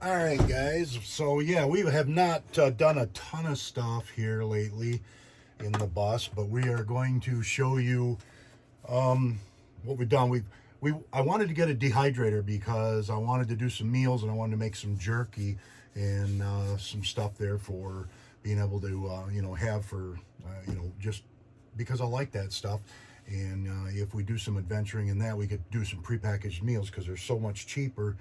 All right, guys. So yeah, we have not done a ton of stuff here lately in the bus, but we are going to show you what we've done. I wanted to get a dehydrator because I wanted to do some meals and I wanted to make some jerky and some stuff there for being able to have for just because I like that stuff. And if we do some adventuring in that, we could do some prepackaged meals because they're so much cheaper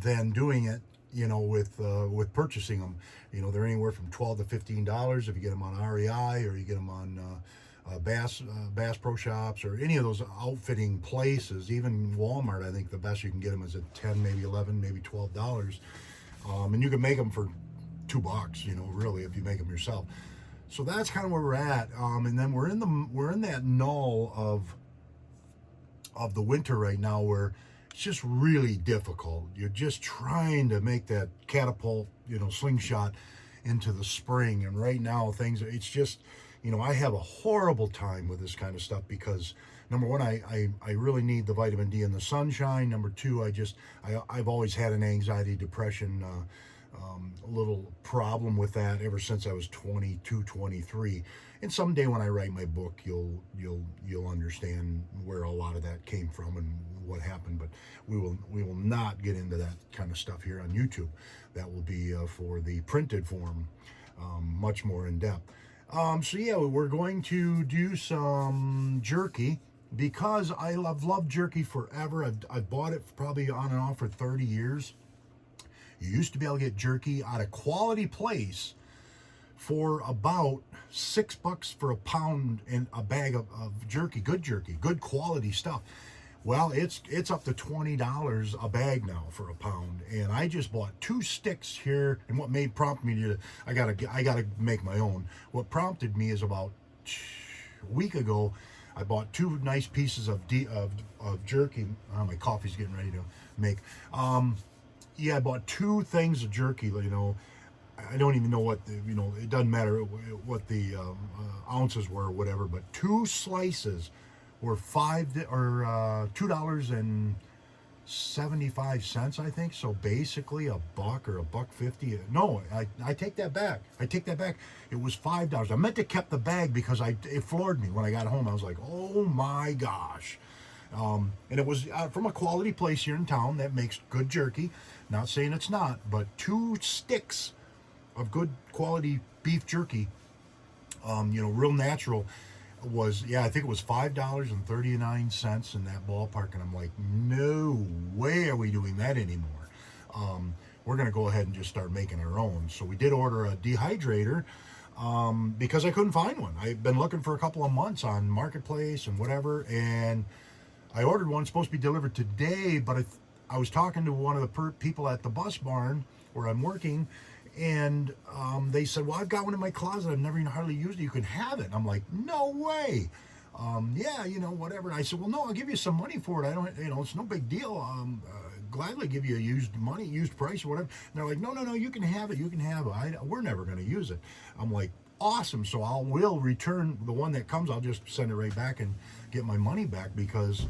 than doing it with purchasing them. They're anywhere from $12 to $15 if you get them on REI or you get them on Bass Pro Shops or any of those outfitting places. Even Walmart, I think the best you can get them is at 10, maybe 11, maybe $12, and you can make them for $2. Really, if you make them yourself. So that's kind of where we're at, and then we're in that null of the winter right now where it's just really difficult. You're just trying to make that catapult, slingshot into the spring. And right now it's just, I have a horrible time with this kind of stuff because number one, I really need the vitamin D and the sunshine. Number two, I've always had an anxiety, depression, a little problem with that ever since I was 22, 23. And someday when I write my book, you'll understand where a lot of that came from and what happened. But we will not get into that kind of stuff here on YouTube. That will be for the printed form, much more in depth. So yeah, we're going to do some jerky because I've loved jerky forever. I've bought it probably on and off for 30 years. You used to be able to get jerky at a quality place for about $6 for a pound in a bag of jerky, good quality stuff. Well, it's up to $20 a bag now for a pound, and I just bought 2 sticks here. And what prompted me to I gotta make my own. What prompted me is about a week ago, I bought 2 nice pieces of jerky. My coffee's getting ready to make. Yeah, I bought 2 things of jerky. I don't even know what it doesn't matter what the ounces were or whatever, but 2 slices were $2.75, I think. So basically $1 or $1.50. No, I take that back. It was $5. I meant to kept the bag because it floored me when I got home. I was like, oh my gosh. And it was from a quality place here in town that makes good jerky. Not saying it's not, but 2 sticks of good quality beef jerky, real natural, was, I think it was $5.39 in that ballpark. And I'm like, no way are we doing that anymore. We're going to go ahead and just start making our own. So we did order a dehydrator because I couldn't find one. I've been looking for a couple of months on Marketplace and whatever, and I ordered one. It's supposed to be delivered today, but I was talking to one of the people at the bus barn where I'm working, and they said, well, I've got one in my closet. I've never even hardly used it. You can have it. And I'm like, no way. Yeah, whatever. And I said, well, no, I'll give you some money for it. I don't, it's no big deal. Gladly give you a used price or whatever. And they're like, no, you can have it. We're never going to use it. I'm like, awesome. So will return the one that comes. I'll just send it right back and get my money back because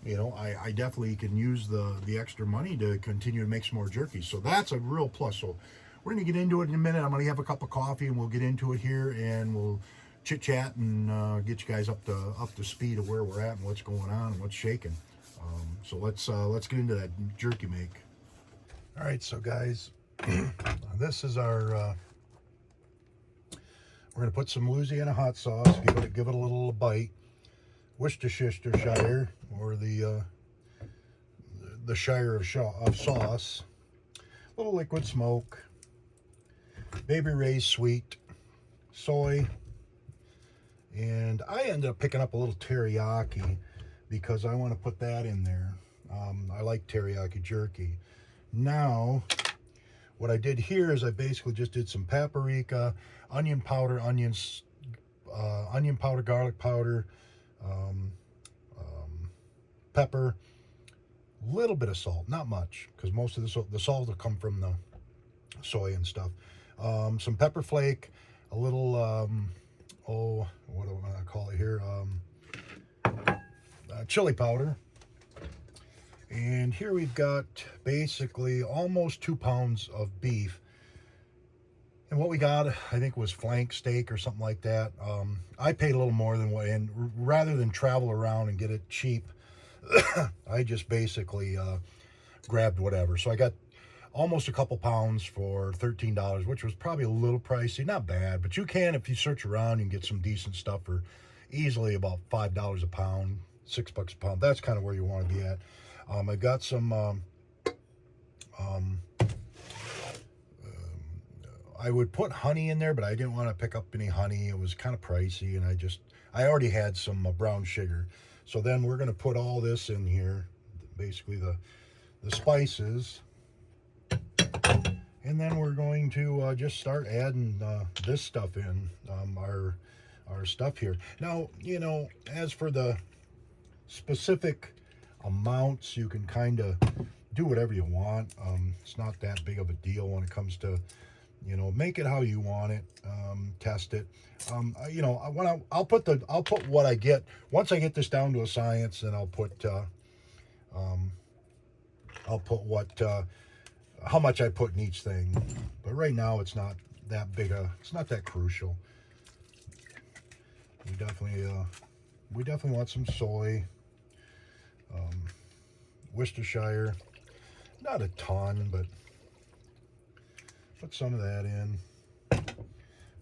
I definitely can use the extra money to continue to make some more jerky. So that's a real plus. So we're going to get into it in a minute. I'm going to have a cup of coffee and we'll get into it here and we'll chit chat and get you guys up to speed of where we're at and what's going on and what's shaking. So let's get into that jerky make. All right, so guys, this is our. We're going to put some Louisiana hot sauce. Give it a little bite. Worcestershire, or the Shire of sauce. A little liquid smoke. Baby Ray's sweet. Soy. And I ended up picking up a little teriyaki because I want to put that in there. I like teriyaki jerky. Now, what I did here is I basically just did some paprika, onion powder, onion powder, garlic powder, pepper, a little bit of salt, not much, because most of the salt will come from the soy and stuff. Some pepper flake, a little, what do I call it here? Chili powder. And here we've got basically almost 2 pounds of beef. And what we got, I think, was flank steak or something like that. I paid a little more than what, and rather than travel around and get it cheap, I just basically grabbed whatever. So I got almost a couple pounds for $13, which was probably a little pricey. Not bad, but you can, if you search around, you can get some decent stuff for easily about $5 a pound, $6 a pound. That's kind of where you want to be at. I got some I would put honey in there, but I didn't want to pick up any honey. It was kind of pricey, and I already had some brown sugar. So then we're going to put all this in here, basically the spices, and then we're going to just start adding this stuff in, our stuff here. Now, you know, as for the specific amounts, you can kind of do whatever you want. It's not that big of a deal when it comes to, you know, make it how you want it, test it. You know, I'll put what I get once I get this down to a science, and I'll put how much I put in each thing. But right now it's not that it's not that crucial. We definitely want some soy, Worcestershire, not a ton, but put some of that in.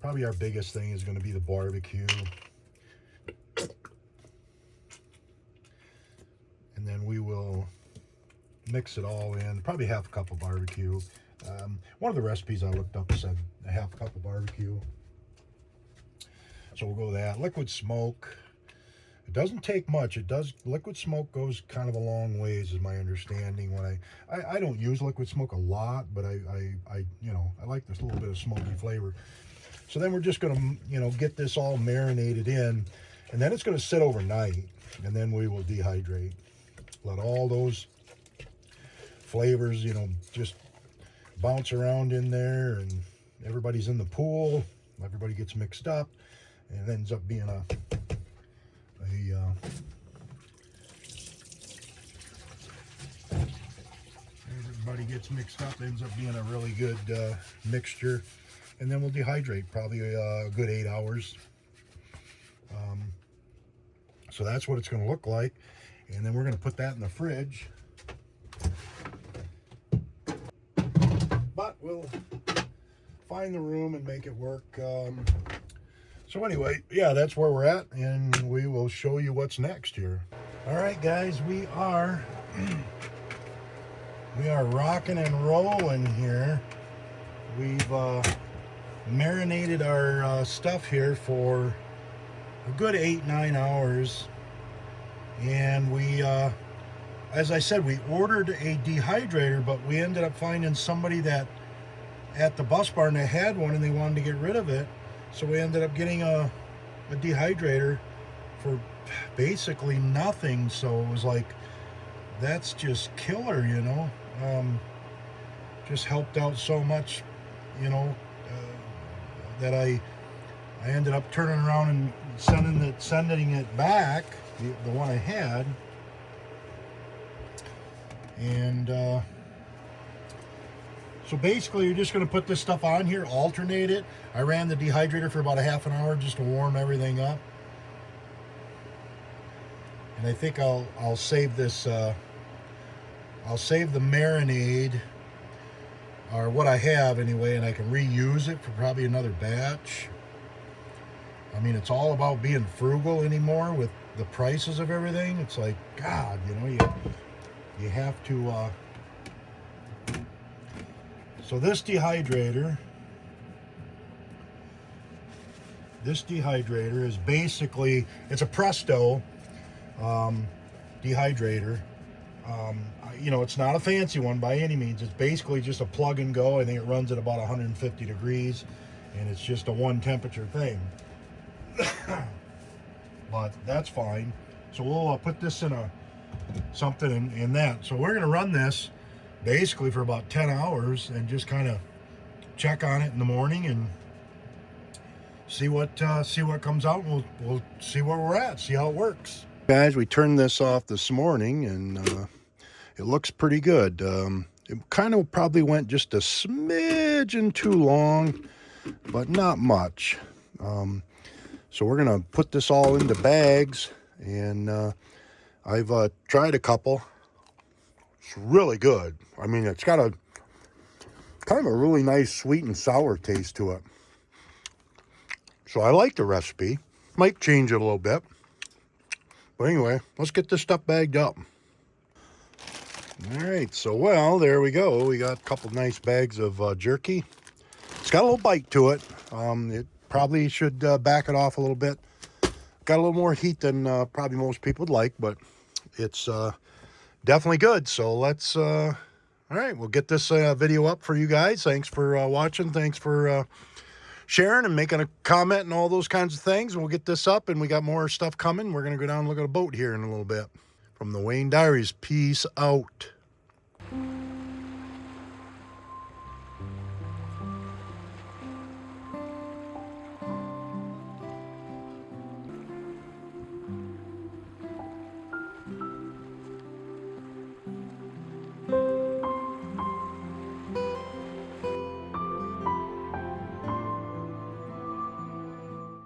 Probably our biggest thing is going to be the barbecue. And then we will mix it all in. Probably half a cup of barbecue. One of the recipes I looked up said a half cup of barbecue. So we'll go with that. Liquid smoke. It doesn't take much. Liquid smoke goes kind of a long ways, is my understanding. When I don't use liquid smoke a lot, but I you know, I like this little bit of smoky flavor. So then we're just going to, you know, get this all marinated in, and then it's going to sit overnight, and then we will dehydrate. Let all those flavors, you know, just bounce around in there, and everybody's in the pool. Everybody gets mixed up, and it ends up being everybody gets mixed up, ends up being a really good mixture. And then we'll dehydrate probably a good 8 hours. So that's what it's going to look like. And then we're going to put that in the fridge. But we'll find the room and make it work. So anyway, yeah, that's where we're at, and we will show you what's next here. All right, guys, we are rocking and rolling here. We've marinated our stuff here for a good 8-9 hours, and we as I said, we ordered a dehydrator, but we ended up finding somebody that at the bus barn that had one, and they wanted to get rid of it, so we ended up getting a dehydrator for basically nothing. So it was like, that's just killer, you know. Just helped out so much, you know, that I ended up turning around and sending it back, the one I had. And so basically you're just going to put this stuff on here, alternate it. I ran the dehydrator for about a half an hour just to warm everything up. And I think I'll save this, I'll save the marinade, or what I have anyway, and I can reuse it for probably another batch. I mean, it's all about being frugal anymore with the prices of everything. It's like, God, you know, you have to, so this dehydrator is basically, it's a Presto dehydrator. You know, it's not a fancy one by any means. It's basically just a plug and go. I think it runs at about 150 degrees, and it's just a one temperature thing. But that's fine. So we'll put this in something in that. So we're going to run this basically for about 10 hours and just kind of check on it in the morning and see what comes out. We'll see where we're at, see how it works. Guys, we turned this off this morning, and it looks pretty good. It kind of probably went just a smidgen too long, but not much. So we're gonna put this all into bags, and I've tried a couple. It's really good. I mean, it's got a kind of a really nice sweet and sour taste to it. So I like the recipe. Might change it a little bit. But anyway, let's get this stuff bagged up. All right, so well, there we go. We got a couple nice bags of jerky. It's got a little bite to it. It probably should back it off a little bit. Got a little more heat than probably most people would like, but it's definitely good. So let's, all right, we'll get this video up for you guys. Thanks for watching. Thanks for sharing and making a comment and all those kinds of things. We'll get this up, and we got more stuff coming. We're going to go down and look at a boat here in a little bit. From the Wayne Diaries, peace out.